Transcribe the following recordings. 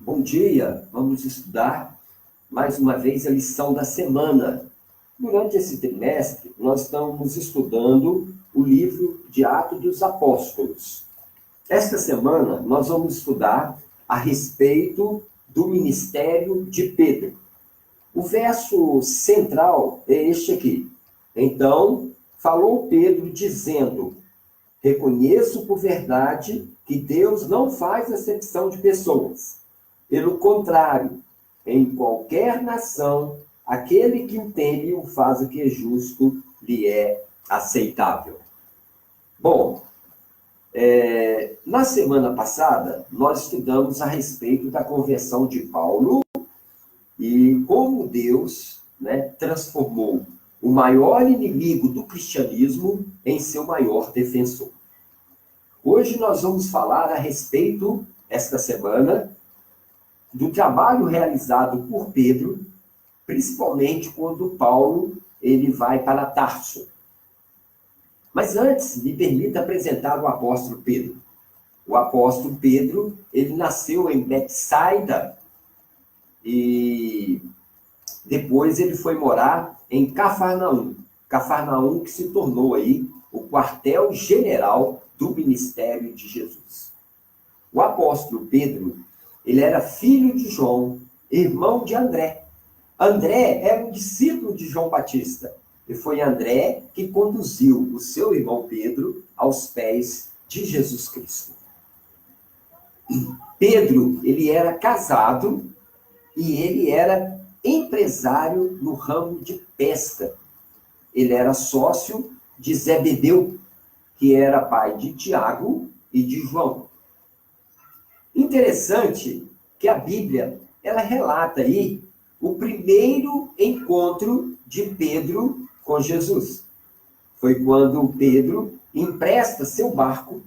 Bom dia, vamos estudar mais uma vez a lição da semana. Durante esse trimestre, nós estamos estudando o livro de Atos dos Apóstolos. Esta semana, nós vamos estudar a respeito do ministério de Pedro. O verso central é este aqui. Então, falou Pedro dizendo: reconheço por verdade que Deus não faz acepção de pessoas. Pelo contrário, em qualquer nação, aquele que o teme o faz o que é justo, lhe é aceitável. Bom, na semana passada, nós estudamos a respeito da conversão de Paulo e como Deus, transformou o maior inimigo do cristianismo em seu maior defensor. Hoje nós vamos falar a respeito, esta semana, do trabalho realizado por Pedro, principalmente quando Paulo ele vai para Tarso. Mas antes, me permita apresentar o apóstolo Pedro. O apóstolo Pedro, ele nasceu em Betsaida e depois ele foi morar em Cafarnaum. Cafarnaum que se tornou aí o quartel-general do ministério de Jesus. O apóstolo Pedro, ele era filho de João, irmão de André. André era um discípulo de João Batista. E foi André que conduziu o seu irmão Pedro aos pés de Jesus Cristo. Pedro, ele era casado e ele era empresário no ramo de pesca. Ele era sócio de Zebedeu, que era pai de Tiago e de João. Interessante que a Bíblia, ela relata aí o primeiro encontro de Pedro com Jesus. Foi quando Pedro empresta seu barco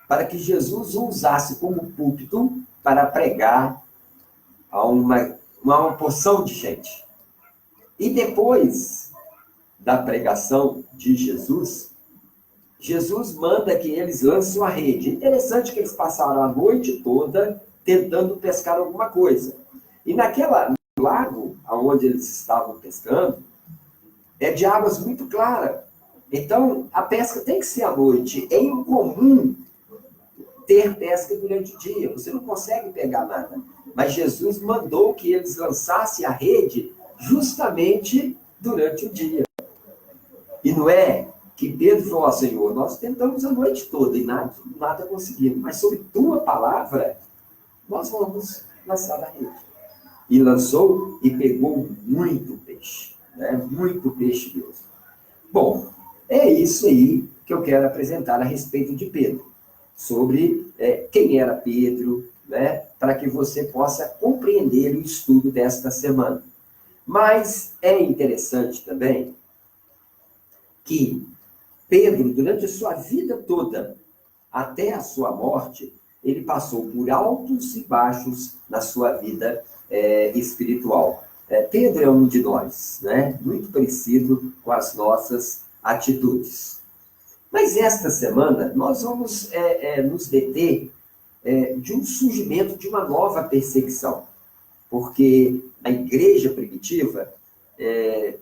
para que Jesus o usasse como púlpito para pregar a uma porção de gente. E depois da pregação de Jesus, Jesus manda que eles lancem a rede. Interessante que eles passaram a noite toda tentando pescar alguma coisa. E no lago onde eles estavam pescando, é de águas muito claras. Então, a pesca tem que ser à noite. É incomum ter pesca durante o dia. Você não consegue pegar nada. Mas Jesus mandou que eles lançassem a rede justamente durante o dia. E não é que Pedro falou: Senhor, nós tentamos a noite toda e nada conseguimos, mas sobre tua palavra, nós vamos lançar a rede. E lançou e pegou muito peixe, muito peixe mesmo. Bom, é isso aí que eu quero apresentar a respeito de Pedro, sobre quem era Pedro, para que você possa compreender o estudo desta semana. Mas é interessante também que Pedro, durante a sua vida toda, até a sua morte, ele passou por altos e baixos na sua vida espiritual. Pedro é um de nós, muito parecido com as nossas atitudes. Mas esta semana, nós vamos nos deter de um surgimento de uma nova perseguição. Porque a igreja primitiva,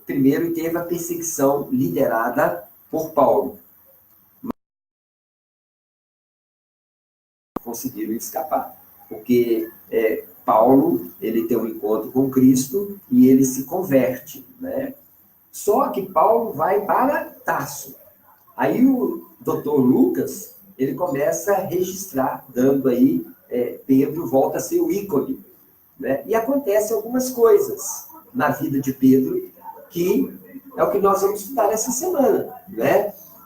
primeiro teve a perseguição liderada por Paulo. Conseguiram escapar, porque Paulo, ele tem um encontro com Cristo e ele se converte, Só que Paulo vai para Tarso. Aí o doutor Lucas, ele começa a registrar, dando aí, Pedro volta a ser o ícone, E acontecem algumas coisas na vida de Pedro que é o que nós vamos estudar essa semana,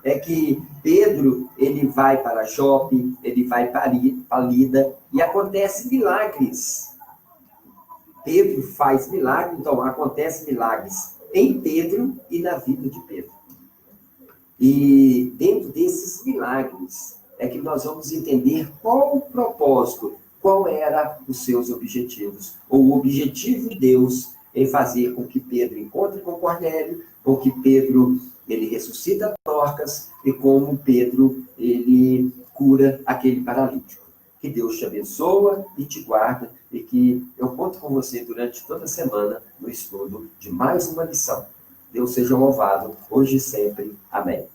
É que Pedro, ele vai para Jope, ele vai para Lida, e acontecem milagres. Pedro faz milagres, então acontecem milagres em Pedro e na vida de Pedro. E dentro desses milagres é que nós vamos entender qual o propósito, qual eram os seus objetivos, ou o objetivo de Deus em fazer com que Pedro encontre com Cornélio, com que Pedro ele ressuscita Dorcas e como Pedro ele cura aquele paralítico. Que Deus te abençoa e te guarda e que eu conto com você durante toda a semana no estudo de mais uma lição. Deus seja louvado, hoje e sempre. Amém.